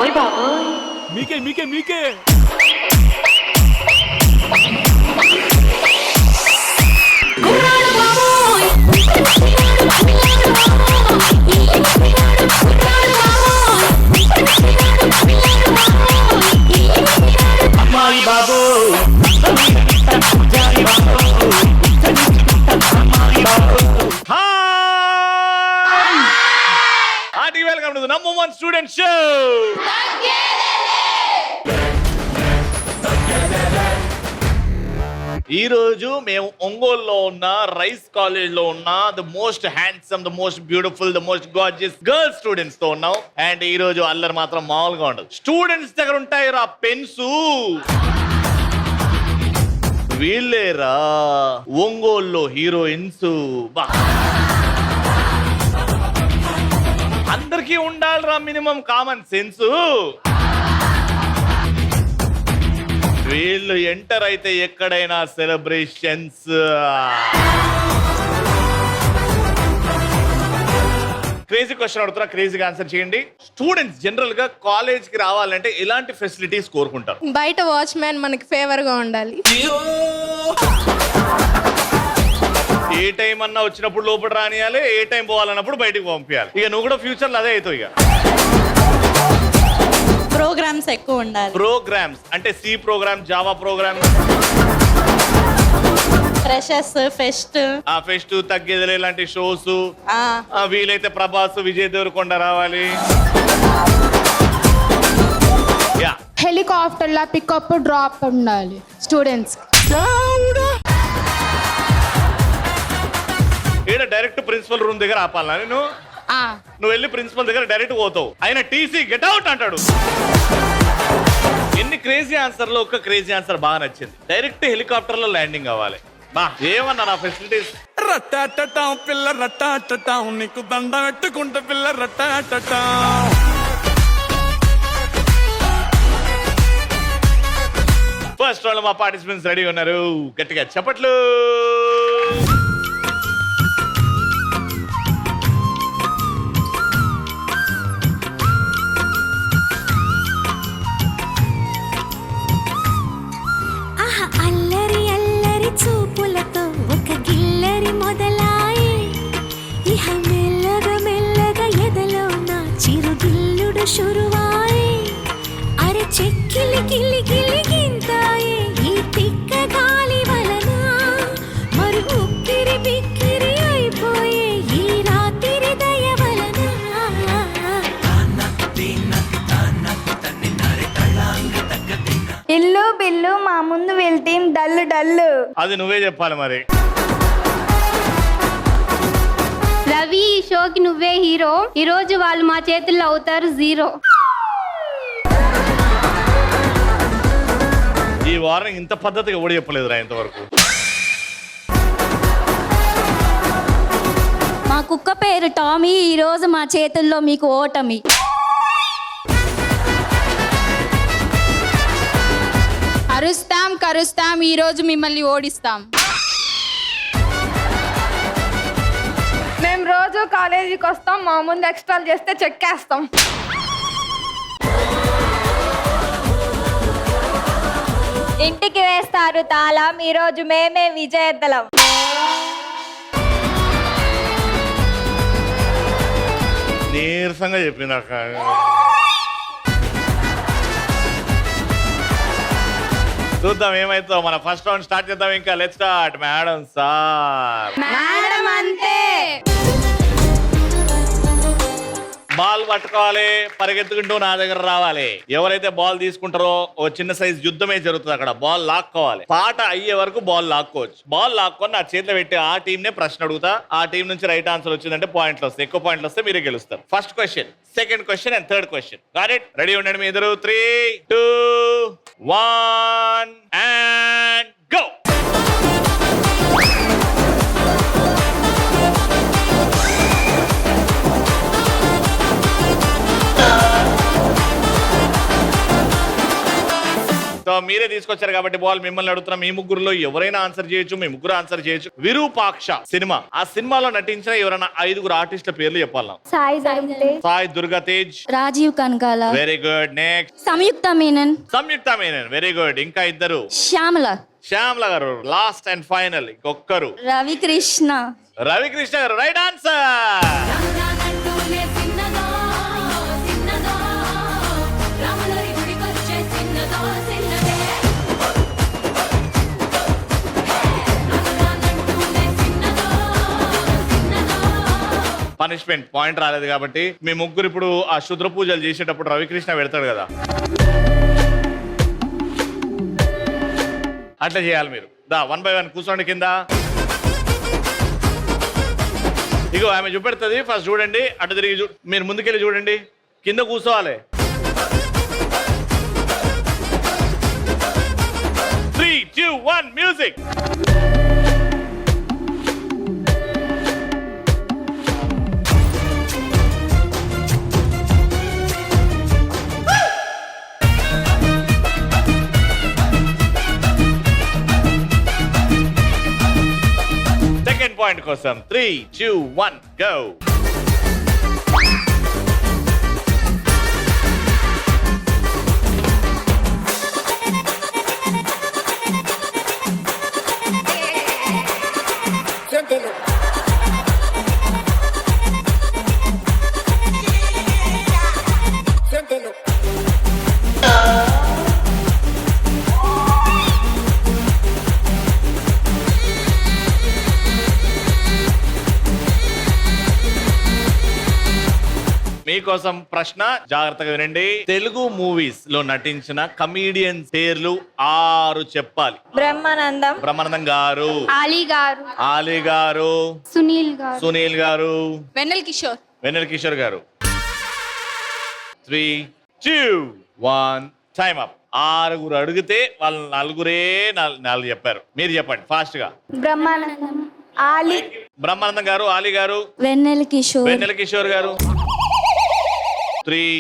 బాబోయ్ బాబోయ్. మీకే మీకే మీకే అమ్మాయి బాబు hearty welcome to the number 1 student show. ఈ రోజు మేము ఒంగోలులో ఉన్న రైస్ కాలేజ్ లో ఉన్న the most handsome, the most beautiful, the most gorgeous girl students తో ఉన్నాం. అండ్ ఈ రోజు అల్లరి మాత్రం మామూలుగా ఉండదు. స్టూడెంట్స్ దగ్గర ఉంటాయి రా పెన్స్, వీళ్ళేరా ఒంగోలులో హీరోయిన్స్. బా అందరికీ ఉండాలిరా మినిమం కామన్ సెన్స్. వీళ్ళు ఎంటర్ అయితే ఎక్కడైనా సెలబ్రేషన్స్. క్రేజీ క్వశ్చన్ అడుగుతున్నా, క్రేజీగా ఆన్సర్ చేయండి. స్టూడెంట్స్ జనరల్ గా కాలేజ్ కి రావాలంటే ఎలాంటి ఫెసిలిటీస్ కోరుకుంటారు? బయట వాచ్మ్యాన్ మనకి ఫేవర్ గా ఉండాలి. ఏ టైం అన్నా వచ్చినప్పుడు లోపల రానియాలి, ఏ టైం పోవాలన్నప్పుడు బయటకు పంపించాలి. ఇక నువ్వు కూడా ఫ్యూచర్ లో అదే అవుతావు. ఇక ప్రోగ్రామ్స్ ఎక్కువ ఉండాలి. ప్రోగ్రామ్స్ అంటే C program, Java program, freshers fest, ఆ ఫెస్ట్, తగ్గేదిలే ఇలాంటి షోస్. వీలైతే ప్రభాస్, విజయ్ దేవరకొండ రావాలి. హెలికాప్టర్ లా పికప్ డ్రాప్ ఉండాలి స్టూడెంట్స్. ఈడ డైరెక్ట్ ప్రిన్సిపల్ రూమ్ దగ్గర ఆపాలా నేను? నువ్వు వెళ్ళి ప్రిన్సిపల్ దగ్గర డైరెక్ట్ పోతావు. ఆయన టీసీ గెట్ అవుట్ అంటాడు. ఎన్ని క్రేజీ ఆన్సర్ లో ఒక క్రేజీ ఆన్సర్ బాగా నచ్చింది. డైరెక్ట్ హెలికాప్టర్ లో ల్యాండింగ్ అవ్వాలి. బా ఏమన్నా నా ఫెసిలిటీస్. రట్టాటటా పిల్ల రట్టాటటా, నీకు దండ పెట్టుకుంటే పిల్ల రట్టాటటా. ఫస్ట్ రౌండ్ మా పార్టిసిపెంట్స్ రెడీ ఉన్నారు. గట్టిగా చప్పట్లు. అల్లరి అల్లరి చూపులతో ఒక గిల్లరి మొదలాయి, ఇహ మెల్లగా మెల్లగా ఎదలో నా చిరుగిల్లుడు షురువాయి. అరే చెక్కిలి గిల్లి గిల్లి గింతాయి ఈ తిక్క గాలి వలన, మరి ఉక్కిరి బిక్కిరి అయిపోయే ఈ రాత్రి దయ వలన. ఇల్లు బిల్లు మా ముందు వెళ్తే డల్లు డల్లు. అది నువ్వే చెప్పాలి మరి. రవి, ఈ షోకి నువ్వే హీరో. ఈ రోజు వాళ్ళు మా చేతుల్లో అవుతారు జీరో. ఈ వారం ఇంత పద్ధతిగా ఎవడు చెప్పలేదురా ఇంతవరకు. మా కుక్క పేరు టామీ. ఈ రోజు మా చేతుల్లో మీకు ఓటమి. అరుస్తాం కరుస్తాం, ఈ రోజు మిమ్మల్ని ఓడిస్తాం. మేము రోజు కాలేజీకి వస్తాం, మా ముందు ఎక్స్ట్రాలు చేస్తే చెక్కేస్తాం. ఇంటికి వేస్తారు తాళం, ఈ రోజు మేమే విజేతలం. నీరసంగా చెప్పినాక చూద్దాం ఏమైతుందో. మన ఫస్ట్ రౌండ్ స్టార్ట్ చేద్దాం. ఇంకా let's start. Madam sir, madam అంతే. బాల్ పట్టుకోవాలి, పరిగెత్తుకుంటూ నా దగ్గర రావాలి. ఎవరైతే బాల్ తీసుకుంటారో ఓ చిన్న సైజ్ యుద్ధమే జరుగుతుంది అక్కడ. బాల్ లాక్కోవాలి. పాట అయ్యే వరకు బాల్ లాక్కోవచ్చు. బాల్ లాక్కొని నా చేతిలో పెట్టి ఆ టీం నే ప్రశ్న అడుగుతా. ఆ టీం నుంచి రైట్ ఆన్సర్ వచ్చిందంటే పాయింట్లు వస్తాయి. ఎక్కువ పాయింట్లు వస్తే మీరే గెలుస్తారు. First question, second question and third question. Got it? Ready ఉండండి మీ ఇద్దరు. 3, 2, 1 అండ్ గో. సో మీరే తీసుకొచ్చారు కాబట్టి బాల్ మిమ్మల్ని అడుగుతున్నా. మీ ముగ్గురులో ఎవరైనా ఆన్సర్ చేయొచ్చు, మీ ముగ్గురు ఆన్సర్ చేయొచ్చు. విరూపాక్ష సినిమా, ఆ సినిమాలో నటించిన ఎవరైనా 5 ఆర్టిస్టుల పేర్లు చెప్పాలా? Sai Durga Tej, Rajeev Kanakala, very good. Next Samyuktha Menon, Samyuktha Menon, very good. ఇంకా ఇద్దరు, Shyamala, Shyamala garu. Last and final ఇంకొక్కరు, Ravikrishna. Ravikrishna garu. Right answer. Punishment point రాలేదు కాబట్టి మీ ముగ్గురు ఇప్పుడు ఆ శుద్ర పూజలు చేసేటప్పుడు రవికృష్ణ పెడతాడు కదా, అట్లా చేయాలి మీరు. దా 1 by 1 కూర్చోండి కింద. ఇగో ఆమె చూపెడుతుంది, ఫస్ట్ చూడండి, అటు తిరిగి మీరు ముందుకెళ్ళి చూడండి, కింద కూర్చోవాలి. 3, 2, 1 మ్యూజిక్. సెకండ్ పాయింట్ కోసం 3, 2, 1 గో. మీకోసం ప్రశ్న, జాగ్రత్తగా వినండి. తెలుగు మూవీస్ లో నటించిన కమీడియన్ పేర్లు 6 చెప్పాలి. బ్రహ్మానందం, బ్రహ్మానందం గారు, ఆలీ గారు, ఆలీ గారు, సునీల్ గారు, సునీల్ గారు, వెన్నెల కిషోర్, వెన్నెల కిషోర్ గారు. 3, 2, 1 టైమ్ అప్. 6 అడిగితే వాళ్ళు 4 చెప్పారు. మీరు చెప్పండి ఫాస్ట్ గా. బ్రహ్మానందం, ఆలీ, బ్రహ్మానందం గారు, ఆలీ గారు, వెన్నెల కిషోర్, వెన్నెల కిషోర్ గారు. 3,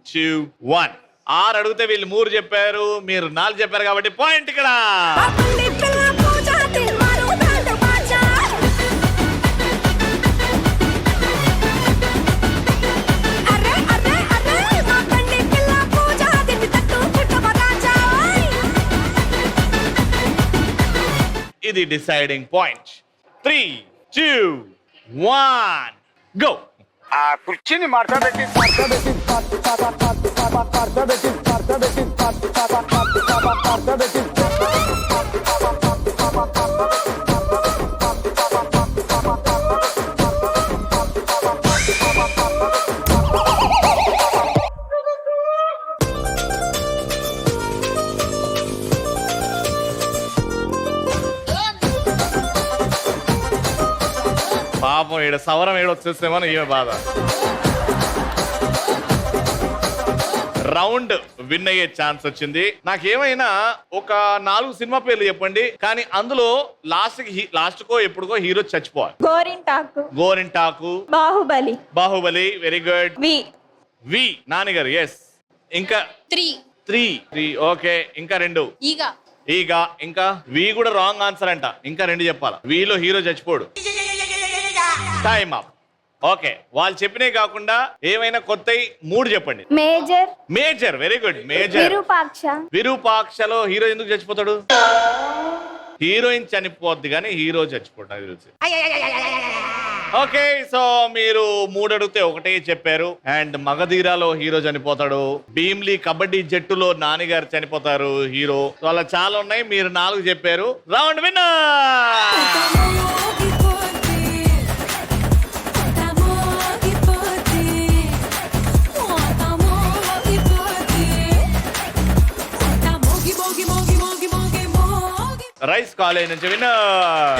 2, 1 6 అడిగితే వీళ్ళు 3 చెప్పారు, మీరు 4 చెప్పారు కాబట్టి పాయింట్ ఇక్కడ. ఇది డిసైడింగ్ పాయింట్. 3, 2, 1 గో. ఆ కుర్చీని మార్చబెట్టి పాపం ఈడ సవరం ఏడొచ్చేస్తేమో ఈమె బాధ. రౌండ్ విన్ అయ్యే ఛాన్స్ వచ్చింది. నాకేమైనా ఒక 4 సినిమా పేర్లు చెప్పండి, కానీ అందులో లాస్ట్ కో ఎప్పుడుకో హీరో చచ్చిపోవాలి. గోరింటాకు, గోరింటాకు, బాహుబలి, బాహుబలి, వెరీ గుడ్. వి, వి నాన్నగారు, ఎస్. ఇంకా 3 ఓకే. ఇంకా 2 ఈగ. ఇంకా వి కూడా రాంగ్ ఆన్సర్ అంట. ఇంకా 2 చెప్పాలా. విలో హీరో చచ్చిపోడు. Time up. ఓకే, వాళ్ళు చెప్పినవి కాకుండా ఏమైనా కొత్త 3 చెప్పండి. Major, Major, very good. Major. Virupaksha, విరూపాక్షలో హీరో ఎందుకు చచ్చిపోతాడు? హీరోయిన్ చనిపోద్ది కానీ హీరో చచ్చిపోతాడు నాకు తెలిసి. ఓకే, సో మీరు 3 అడిగితే 1 చెప్పారు. అండ్ మగధీరాలో హీరో చనిపోతాడు. భీమ్లీ కబడ్డీ జట్టులో నానిగారు చనిపోతారు హీరో. సో అలా చాలా ఉన్నాయి. మీరు 4 చెప్పారు. Round winner. రైస్ కాలేజ్ నుంచి విన్నర్.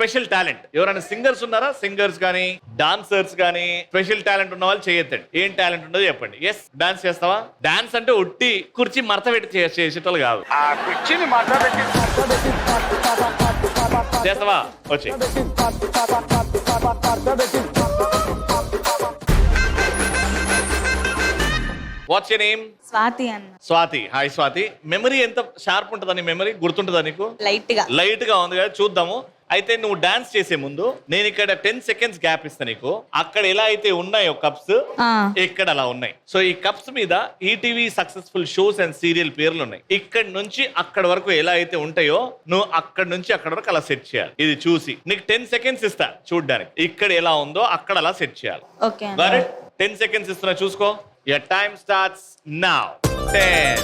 Special talent. ఎవరైనా సింగర్స్ ఉన్నారా? సింగర్స్ కానీ డాన్సర్స్ కానీ స్పెషల్ టాలెంట్ ఉన్న వాళ్ళు చేయొద్దండి. ఏం టాలెంట్ ఉండదో చెప్పండి. ఎస్, డాన్స్ చేస్తావా? డాన్స్ అంటే ఒట్టి కుర్చీ మడత పెట్టి చేసేటోళ్ళు కాదు. ఆ కుర్చీని మాట్లాడబెట్టి చేస్తావా? వచ్చి వాట్స్ యువర్ నేమ్? స్వాతి అన్న. స్వాతి. హాయ్ స్వాతి. మెమరీ ఎంత షార్ప్ ఉంటుందా? నీ మెమరీ గుర్తుంటుందా నీకు? లైట్ గా ఉంది కదా, చూద్దాము. అయితే నువ్వు డాన్స్ చేసే ముందు నేను ఇక్కడ 10 seconds గ్యాప్ ఇస్తా నీకు. అక్కడ ఎలా అయితే ఉన్నాయో కప్స్, ఇక్కడ అలా ఉన్నాయి. సో ఈ కప్స్ మీద ETV successful shows and serial పేర్లు ఉన్నాయి. ఇక్కడ నుంచి అక్కడ వరకు ఎలా అయితే ఉంటాయో నువ్వు అక్కడ నుంచి అక్కడ వరకు అలా సెట్ చేయాలి. ఇది చూసి నీకు 10 seconds ఇస్తా చూడ్డానికి. ఇక్కడ ఎలా ఉందో అక్కడ అలా సెట్ చేయాలి. 10 seconds ఇస్తున్నా, చూసుకో. Your time starts now. 10.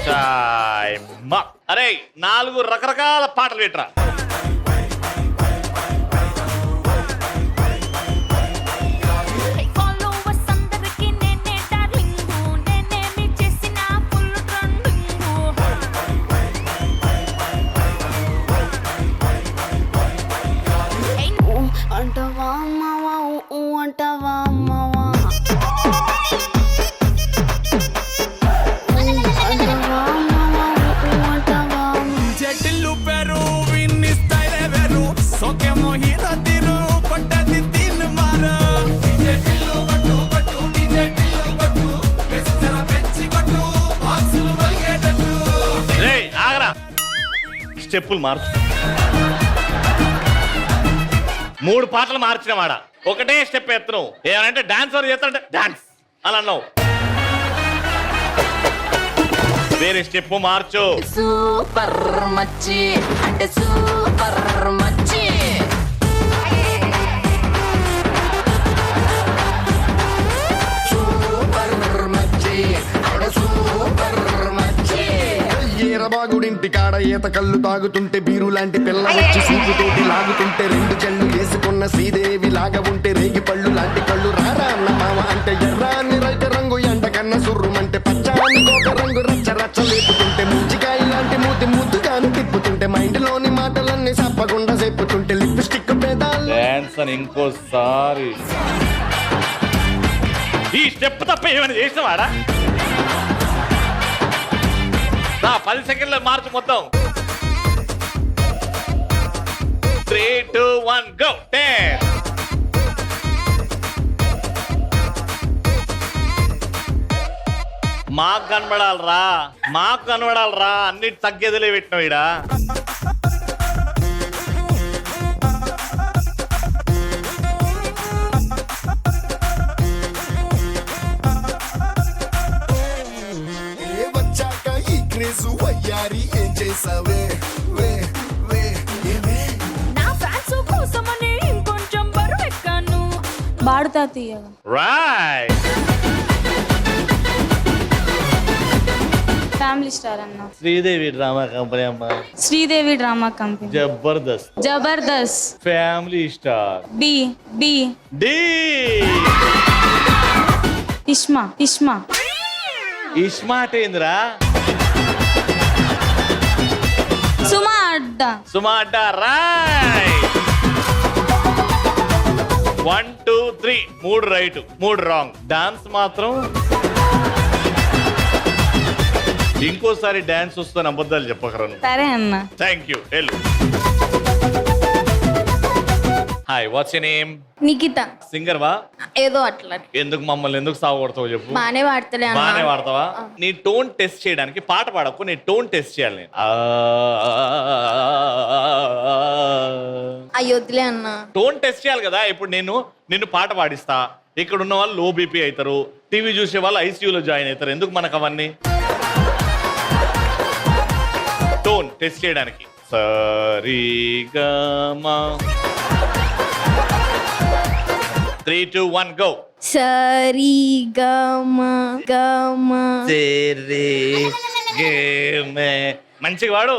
Time up. అరే 4 రకరకాల పాటలు పెట్టరా. అంటవా అమ్మవా అంటవా అమ్మవా అంటవా అమ్మవా అంటవా చెట్టిల్లు పెరు విన్ని స్టైల్ వేరు సోకేమో హీరో తీరు పట్టది తిన్ మారు చెట్టిల్లు పట్టు పట్టు చెట్టిల్లు పట్టు వెచ్చర పెంచి పట్టు బాక్సులు వల్గేటట్టు. రేయ్ ఆగరా, స్టెప్పులు మార్చు. 3 పాటలు మార్చిన వాడ ఒకటే స్టెప్ ఎత్తను. ఏమంటే డాన్స్ చేస్తాడంటే డాన్స్ అని అన్నావు. వేరే స్టెప్ మార్చు. సూపర్ మచ్చి అంటే సూపర్ మచ్చి. సూపర్ మచ్చి అంటే సూపర్ మచ్చి. ఈరబాగుడింటి కాడ ఈత కళ్ళు తాగుతుంటే బీరు లాంటి పిల్ల వచ్చి సూపుతోటి లాగుతుంటే 2 కళ్ళు వేసుకున్న శ్రీదేవి లాగా ఉంటే రేగి పళ్ళు లాంటి కళ్ళు రారా అన్న మామ అంటే ఎర్రాని రైత రంగు ఎండ కన్న సుర్రుమంటే పచ్చాని కోక రంగు రచ్చ రచ్చ లేపుతుంటే ముంచికాయ లాంటి మూతి ముద్దుగాను తిప్పుతుంటే మైండ్ లోని మాటలన్నీ సప్పకుండా చెప్పుతుంటే లిప్స్టిక్ పేదాలు. డాన్స్ అని ఇంకోసారి ఈ స్టెప్ తప్ప ఏమైనా చేసినవాడా? 10 సెకండ్ల మార్చు మొత్తం. 3, 2, 1 go. 10. మాకు కనబడాలరా, మాకు కనబడాలరా. అన్నిటి తగ్గేదిలే పెట్టినావు ఈడ. ఏం చేసావే వే వే నా ఫ్యాన్స్ కోసమని ఇంకొంచెం బరువెక్కాను. బాడుతా తీయగా. రైట్. ఫ్యామిలీ స్టార్ అన్న. శ్రీదేవి డ్రామా కంపెనీ అమ్మా. Sridevi drama company. Jabardasth. Jabardasth. Family star. D D D. ఇష్మా ఇష్మా ఇస్మార్ట్ ఏందిరా? Suma Adda. Suma Adda. Right. 1, 2, 3 3 right 3 wrong. Dance మాత్రం ఇంకోసారి డాన్స్ వస్తే అబద్ధాలు చెప్పకరా. సరే అన్న. Thank you. వెళ్ళు. Hi, what's your name? Nikhita. Singer వా? ఏదో అట్లా. ఎందుకు మమ్మల్ని ఎందుకు సాగొడతావు చెప్పు. బానే వాడతలే అన్న. బానే వాడతావా? నీ టోన్ టెస్ట్ చేయడానికి పాట పాడకు, నీ టోన్ టెస్ట్ చేయాలి నేను. అయ్యొద్దులే అన్న. టోన్ టెస్ట్ చేయాలి కదా. ఇప్పుడు నేను నిన్ను పాట పాడిస్తా, ఇక్కడ ఉన్న వాళ్ళు లో బీపీ అవుతారు, టీవీ చూసే వాళ్ళు ఐసీయూలో జాయిన్ అవుతారు. ఎందుకు మనకు అవన్నీ? టోన్ టెస్ట్ చేయడానికి. సరిగమా. 3, 2, 1 go. సరి గమ గమ. మంచిగా వాడు.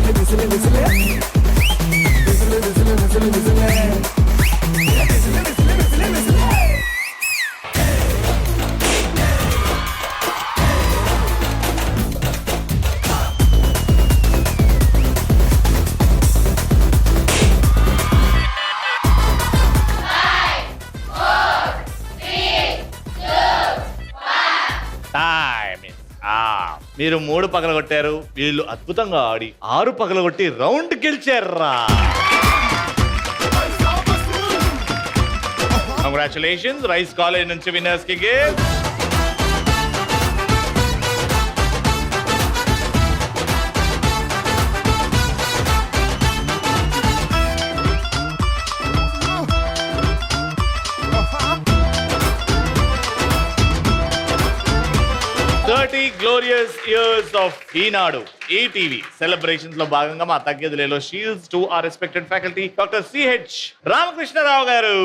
మీరు 3 పగలగొట్టారు, వీళ్ళు అద్భుతంగా ఆడి 6 పగలగొట్టి రౌండ్ గెలిచారా. కంగ్రాచులేషన్స్. రైస్ కాలేజ్ నుంచి విన్నర్స్ కి gift. Glorious years of Eenadu ETV celebrations లో భాగంగా మా తగ్గేదిలేలో shields to our respected faculty doctor CH Ramakrishnarao garu.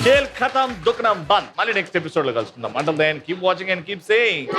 ఖేల్ ఖతం దుకాణం బంద్. మళ్ళీ నెక్స్ట్ ఎపిసోడ్ లో కలుసుకుందాం. Until then keep watching and keep saying